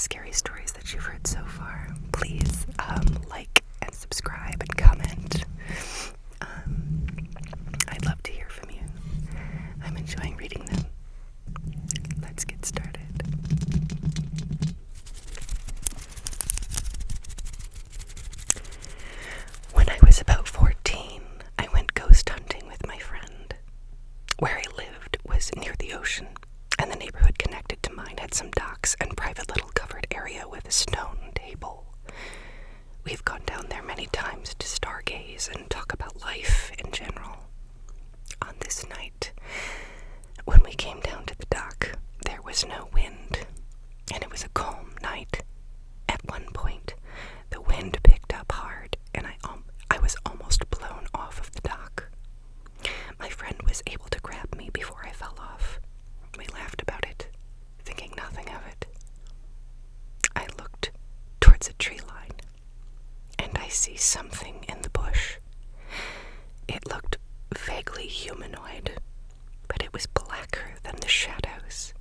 scary stories that you've heard so far, please like and subscribe and comment. I'd love to hear from you. I'm enjoying reading them. Let's get started. When I was about 14, I went ghost hunting with my friend. Where I lived was near the ocean, and the neighborhood connected to mine had some docks and private little covered area with a stone table. We've gone down there many times to stargaze and talk about life in general. On this night, when we came down to the dock, there was no wind, and it was a calm night. At one point, the wind picked up hard, and I was almost blown off of the dock. My friend was able to grab me before I fell off. We laughed about it, thinking nothing of it. I looked towards a tree line, and I see something in the bush. It looked vaguely humanoid, but it was blacker than the shadows.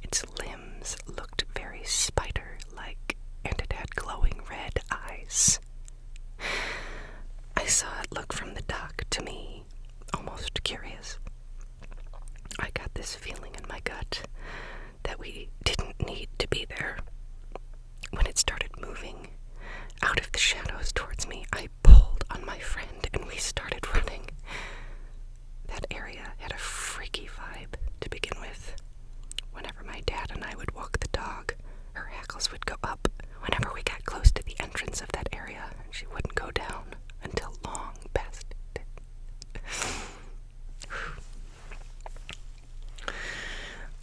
Its limbs looked very spider-like, and it had glowing red eyes. I saw it look from the dock to me, almost curious. I got this feeling in my gut that we didn't need to be there. When it started moving out of the shadows towards me, I pulled on my friend and we started running. That area had a freaky vibe to begin with. Whenever my dad and I would walk the dog, her hackles would go up whenever we got close to the entrance of that area, and she wouldn't go down until long past it.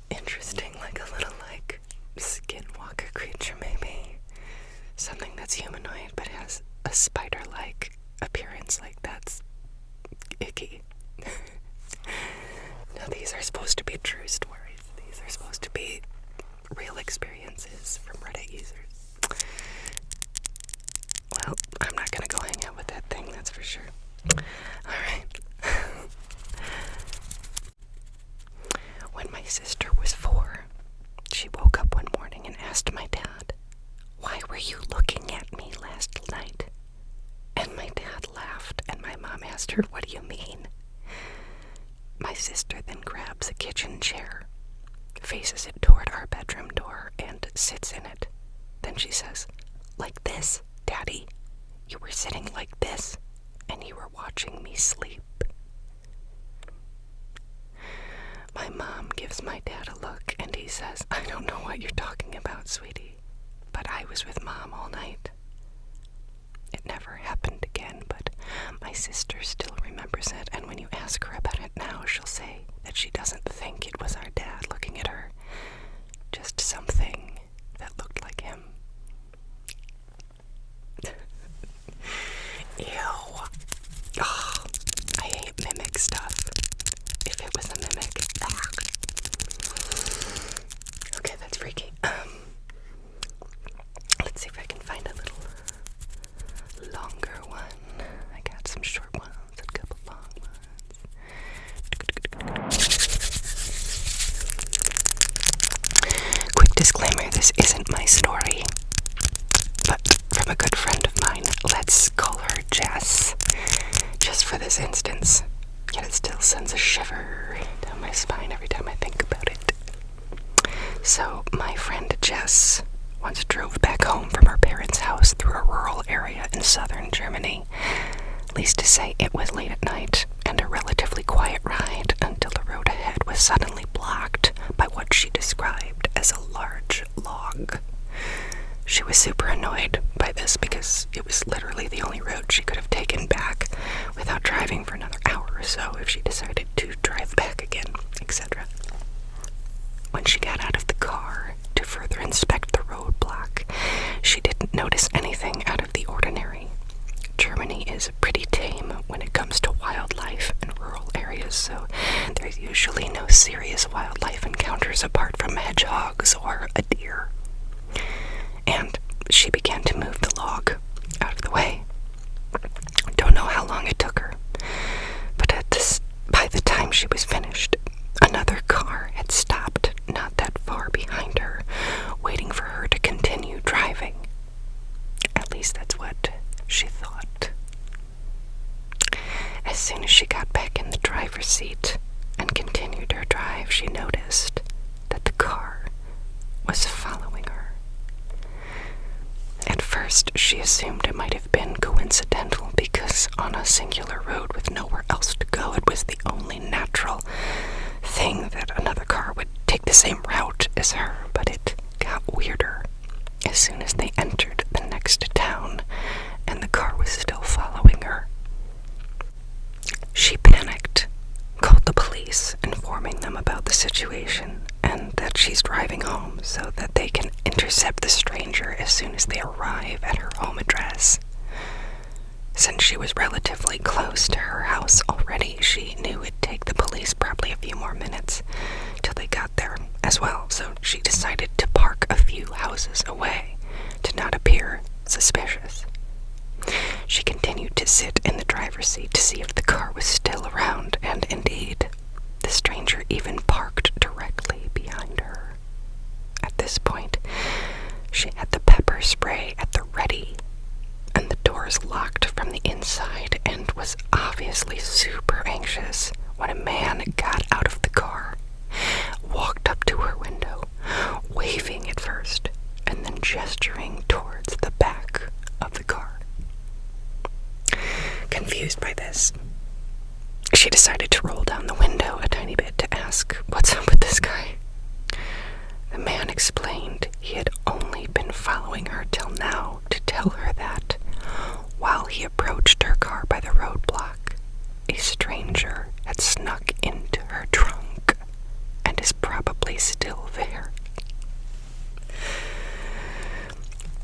Interesting, like a little, skinwalker creature maybe. Something that's humanoid but has a spider-like appearance, that's icky. Now these are supposed to be true stories. These are supposed to be real experiences from Reddit users. Well, I'm not gonna go hang out with that thing, that's for sure. Alright. When my sister was 4, she woke up one morning and asked my dad, "Why were you looking at me last night?" And my dad laughed, and my mom asked her, "What do you mean?" My sister then grabs a kitchen chair, faces it toward our bedroom door, and sits in it. Then she says, "Like this, Daddy. You were sitting like this, and you were watching me sleep." My mom gives my dad a look, and he says, "I don't know what you're talking about, sweetie, but I was with Mom all night." It never happened again, but my sister still remembers it, and when you ask her about it now, she'll say that she doesn't think it was our dad looking at her, just something that looked like him. Ew. Oh, I hate mimic stuff. If it was a mimic. Okay, that's freaky. Let's see if I can find a little longer one. I got some short ones, a couple long ones. Quick disclaimer, this isn't my story, but from a good friend of mine. Let's call her Jess, just for this instance. Yet it still sends a shiver down my spine every time I think about it. So, my friend Jess once drove back home from her parents' house through a rural area in southern Germany. Least to say, it was late at night, and a relatively quiet ride until the road ahead was suddenly blocked by what she described as a large log. She was super annoyed by this because it was literally the only road she could have taken back without driving for another hour or so if she decided to drive back again, etc. When she got out of the car to further inspect the roadblock, she didn't notice anything out of the ordinary. Germany is pretty tame when it comes to wildlife in rural areas, so there's usually no serious wildlife encounters apart from hedgehogs or a deer. And she began to move the log out of the way. Don't know how long it took her, but by the time she was finished, another car had stopped not that far behind her, waiting for her to continue she assumed it might have been coincidental because on a singular road with nowhere else to go, it was the only natural thing that another car would take the same route as her. But it got weirder as soon as they entered the next town and the car was still following her. She panicked, called the police, informing them about the situation and that she's driving home so that they can intercept the stranger as soon as they arrive at her home address. Since she was relatively close to her house already, she knew it'd take the police probably a few more minutes till they got there as well, so she decided to park a few houses away to not appear suspicious. She continued to sit in the driver's seat to see if the car was still around, and indeed, the stranger even parked directly behind her. At this point, she had the pepper spray at the ready, and the doors locked from the inside, and was obviously super anxious when a man got out of the car, walked up to her window, waving at first, and then gesturing towards the back of the car. Confused by this, she decided to roll down the window a tiny bit to ask, "What's up with this guy?" The man explained he had only been following her till now to tell her that, while he approached her car by the roadblock, a stranger had snuck into her trunk and is probably still there.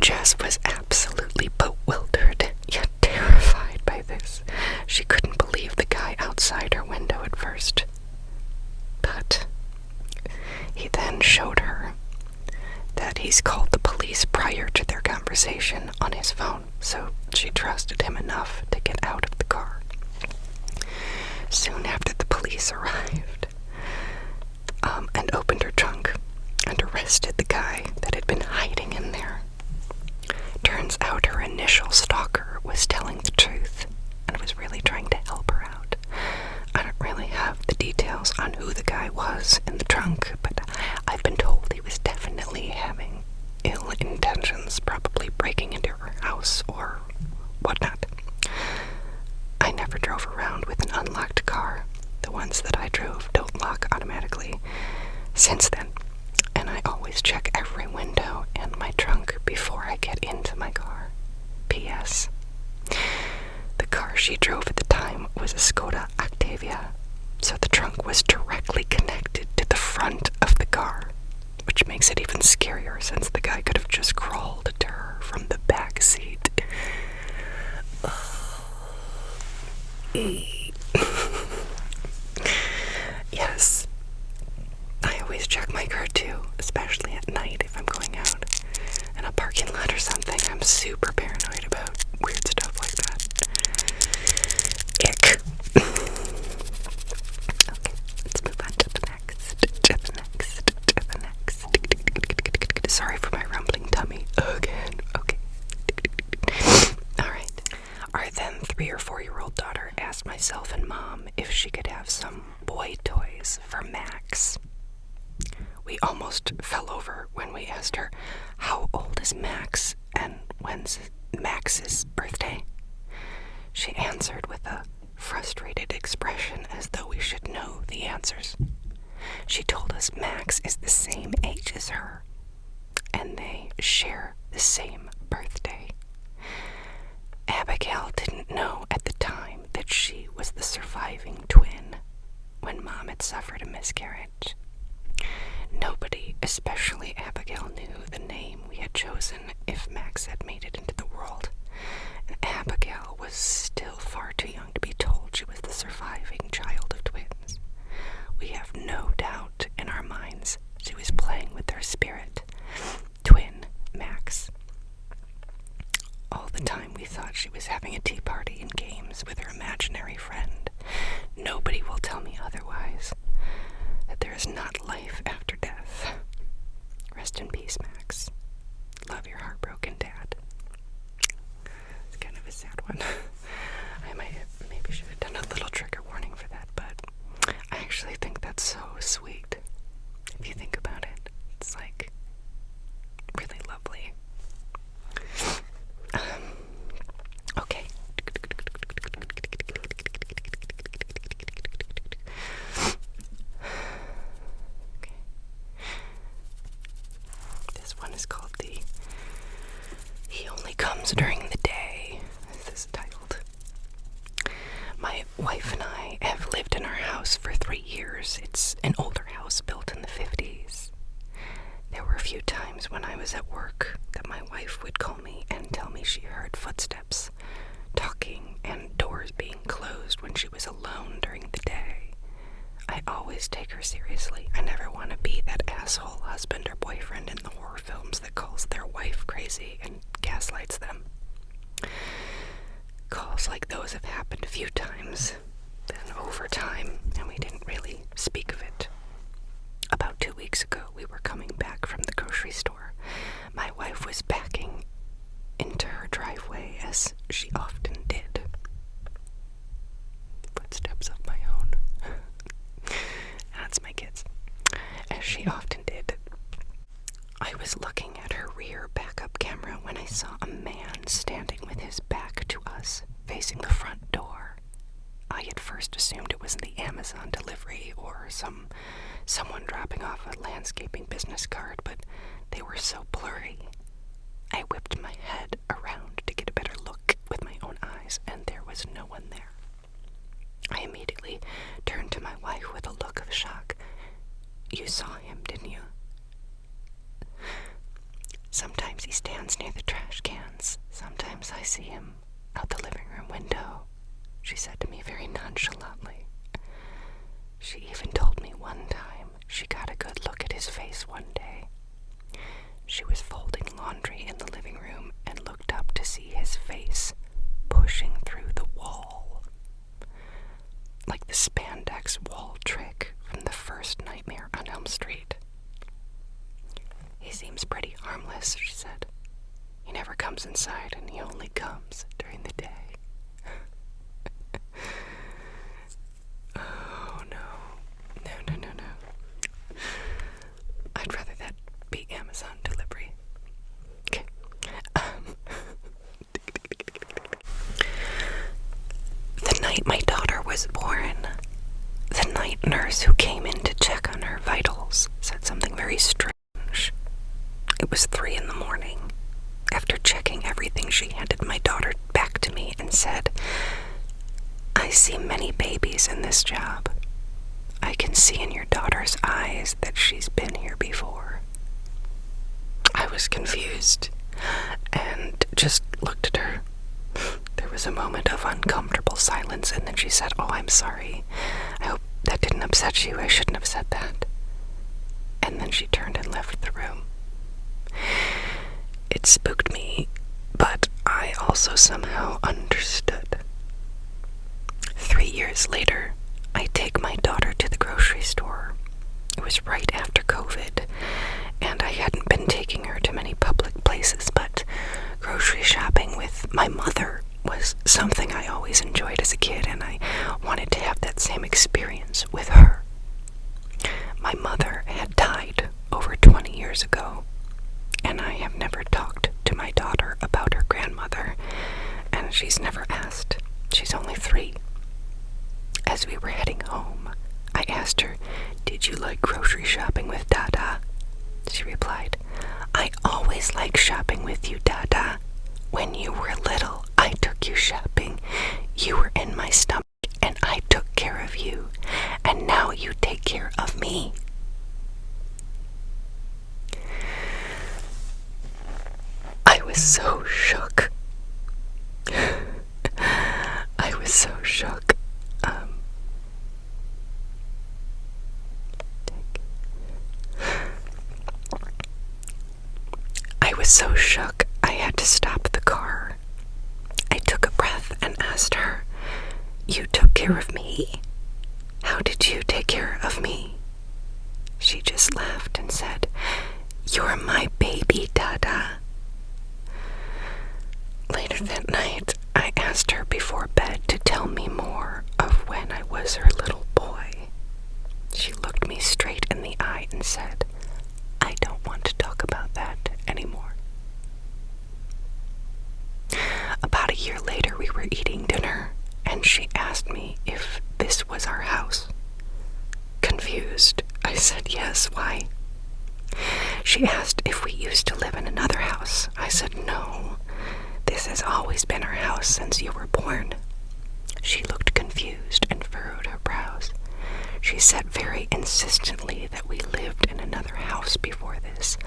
Jess was absolutely bewildered, yet terrified by this. She couldn't believe the guy outside her window at first. But he then showed her that he's called the police prior to their conversation on his phone, so she trusted him enough to get out of the car. Soon after, the police arrived and opened her trunk and arrested the guy that had been hiding in there. Turns out her initial stalker was telling the truth and was really trying to help her out. I don't really have the details on who the guy was in the trunk, but I've been told he was definitely having ill intentions, probably breaking into her house or whatnot. I never drove around with an unlocked car. The ones that I drove don't lock automatically since then, and I always check every window and my trunk before I get into my car. P.S. The car she drove at the time was a Skoda Octavia, so the trunk was directly connected to the front of the car, which makes it even scarier since the guy could have just crawled to her from the back seat. Yes, I always check my car too, especially at night if I'm going out in a parking lot or something. I'm super paranoid about weird stuff like that. Ick. Okay, let's move on to the next. Sorry for my rumbling tummy again. Okay. Alright. Our then 3 or 4-year-old daughter asked myself and Mom if she could have some boy toys for Max. We almost fell over when we asked her, "How old is Max and when's Max's birthday?" She answered with a frustrated expression as though we should know the answers. She told us Max is the same age as her, and they share the same birthday. Abigail didn't know at the time that she was the surviving twin when Mom had suffered a miscarriage. Nobody, especially Abigail, knew the name we had chosen if Max had made it into the world, and Abigail was still far too young to be told she was the surviving child of twins. We have no doubt in our minds she was playing with their spirit, twin Max. All the time we thought she was having a tea party and games with her imaginary friend. Nobody will tell me otherwise, that there is not life after death. Rest in peace, Max. Love your heartbroken dad. It's kind of a sad one. I maybe should have done a little trigger warning for that, but I actually think that's so sweet. If you think about it, it's like really lovely. is called He Only Comes During the Day, as this is titled. My wife and I have lived in our house for 3 years. It's an older house built in the 50s. There were a few times when I was at work that my wife would call me and tell me she heard footsteps, talking, and doors being closed when she was alone during the day. I always take her seriously. I never want to be that asshole husband or boyfriend in the horror films that calls their wife crazy and gaslights them. Calls like those have happened a few times, then over time, and we didn't really speak of it. About 2 weeks ago, we were coming back from the grocery store. My wife was backing into her driveway, as she often did. Footsteps of my own. That's my kids. As she often did. I was looking at her rear backup camera when I saw a man standing with his back to us, facing the front door. I at first assumed it was the Amazon delivery or someone dropping off a landscaping business card, but they were so blurry. I whipped my head around to get a better look with my own eyes, and there was no one there. I immediately turned to my wife with a look of shock. You saw him, didn't you? Sometimes he stands near the trash cans. Sometimes I see him out the living room window, she said to me very nonchalantly. She even told me one time she got a good look at his face one day. She was folding laundry in the living room and looked up to see his face pushing through the wall. Like the spandex wall trick from the first Nightmare on Elm Street. He seems pretty harmless, she said. He never comes inside, and he only comes during the day. Oh, no. No. I'd rather that be Amazon delivery. Okay. The night my daughter was born, the night nurse who came in to check on her vitals said something very strange. It was 3 in the morning. After checking everything, she handed my daughter back to me and said, I see many babies in this job. I can see in your daughter's eyes that she's been here before. I was confused and just looked at her. There was a moment of uncomfortable silence, and then she said, Oh, I'm sorry. I hope that didn't upset you. I shouldn't have said that. And then she turned and left the room. It spooked me, but I also somehow understood. 3 years later, I take my daughter to the grocery store. It was right after COVID, and I hadn't been taking her to many public places, but grocery shopping with my mother was something I always enjoyed as a kid, and I wanted to have that same experience with her. My mother had died over 20 years ago, and I have never talked to my daughter about her grandmother, and she's never asked. She's only 3. As we were heading home, I asked her, Did you like grocery shopping with Dada? She replied, I always like shopping with you, Dada. When you were little, I took you shopping. You were in my stomach, and I took care of you. And now you take care of me. I was so shook. I was so shook. I was so shook, I had to stop the car. I took a breath and asked her, You took care of me? How did you take care of me? She just laughed and said, You're my baby, Dada. Later that night, I asked her before bed to tell me more of when I was her little boy. She looked me straight in the eye and said, I don't want to talk about that anymore. About a year later, we were eating dinner, and she asked me if this was our house. Confused, I said yes, why? She She asked if we used to live in another house. I said no. This has always been our house since you were born. She looked confused and furrowed her brows. She said very insistently that we lived in another house before this.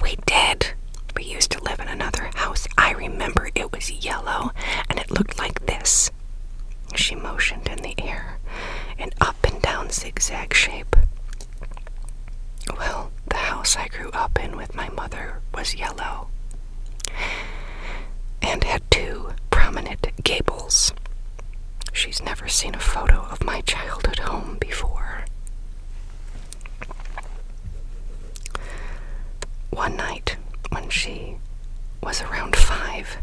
We did. We used to live in another house. I remember it was yellow and it looked like this. She motioned in the air, an up and down zigzag shape. Well, the house I grew up in with my mother was yellow and had 2 prominent gables. She's never seen a photo of my childhood home before. One night, when she was around 5,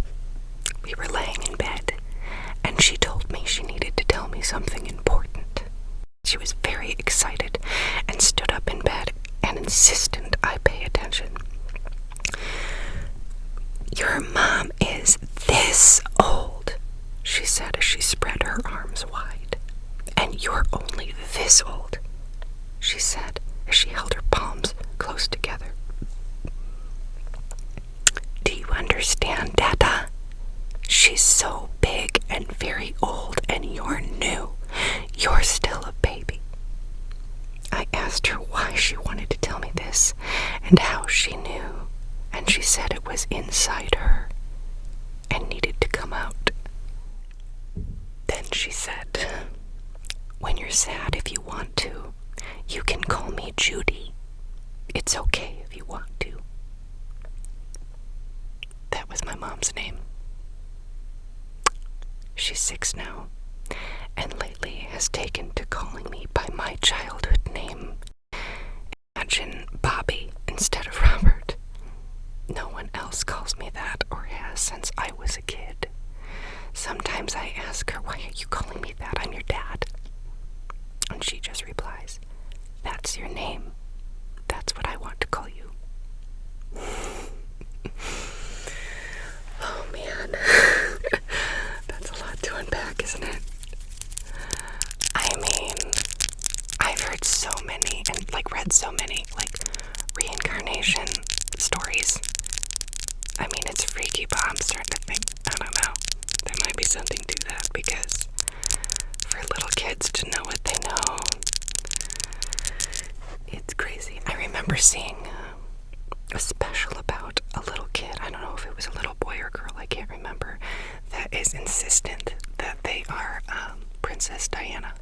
we were laying in bed, and she told me she needed to tell me something important. She was very excited and stood up in bed and insisted I pay attention. Your mom is this old, she said as she spread her arms wide. And you're only this old, she said as she held her palms close together. Do you understand, Dada? She's so big and very old, and you're new. You're still a baby. I asked her why she wanted to tell me this and how she knew, and she said it was inside her and needed to come out. Then she said, when you're sad, if you want to, you can call me Judy. It's okay if you want to. That was my mom's name. She's 6 now, and lately has taken to calling me by my childhood name. Imagine Bobby instead of Robert. No one else calls me that or has since I was a kid. Sometimes I ask her, why are you calling me that? I'm your dad. And she just replies, that's your name. That's what I want to call you. Oh man. That's a lot to unpack, isn't it? I mean, I've heard so many and read so many reincarnation stories. I mean, it's freaky, but I'm starting to think, I don't know, there might be something to that, because for little kids to know what they know, it's crazy. I remember seeing a special about a little kid, I don't know if it was a little boy or girl, I can't remember, that is insistent that they are Princess Diana.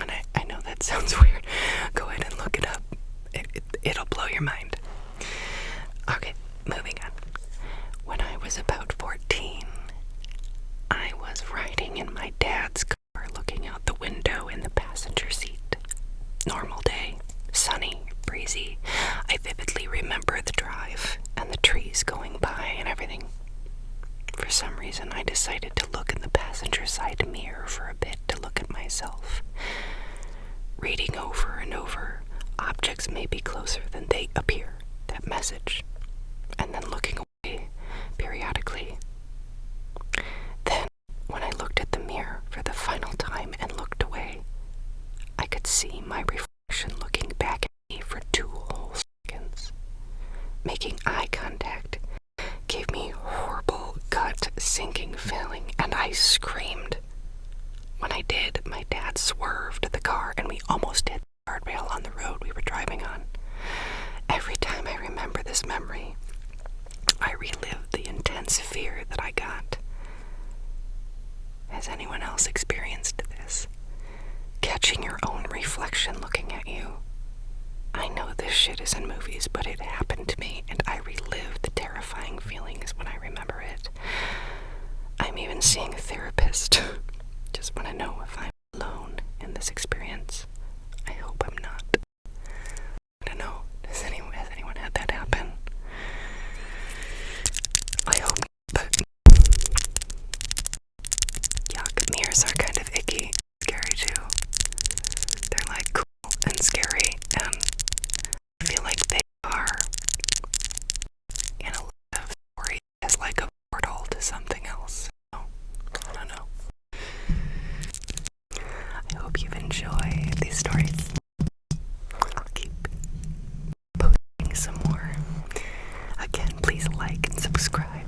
And I know that sounds weird. Go ahead and look it up. It'll blow your mind. Okay, moving on. When I was about 14, I was riding in my dad's car, looking out the window in the passenger seat. Normal day, sunny, breezy. I vividly remember the drive and the trees going by and everything. For some reason, I decided to look in the passenger side mirror for a bit to look at myself. Reading over and over, objects may be closer than they appear, that message, and then looking away periodically. Then, when I looked at the mirror for the final time and looked away, I could see my reflection looking back at me for 2 whole seconds. Making eye contact gave me horrible gut-sinking feeling, and I screamed. When I did, my dad swerved the car, and we almost hit the guardrail on the road we were driving on. Every time I remember this memory, I relive the intense fear that I got. Has anyone else experienced this? Catching your own reflection looking at you. I know this shit is in movies, but it happened to me, and I relive the terrifying feelings when I remember it. I'm even seeing a therapist. Just want to know if I'm alone in this experience. I hope I'm not. I don't know. Has anyone had that happen? I hope not, but yuck, mirrors are kind of icky, scary too. They're cool and scary, and I feel like they are, in a lot of stories, as a portal to something else. So, I don't know. I hope you've enjoyed these stories. I'll keep posting some more. please like and subscribe.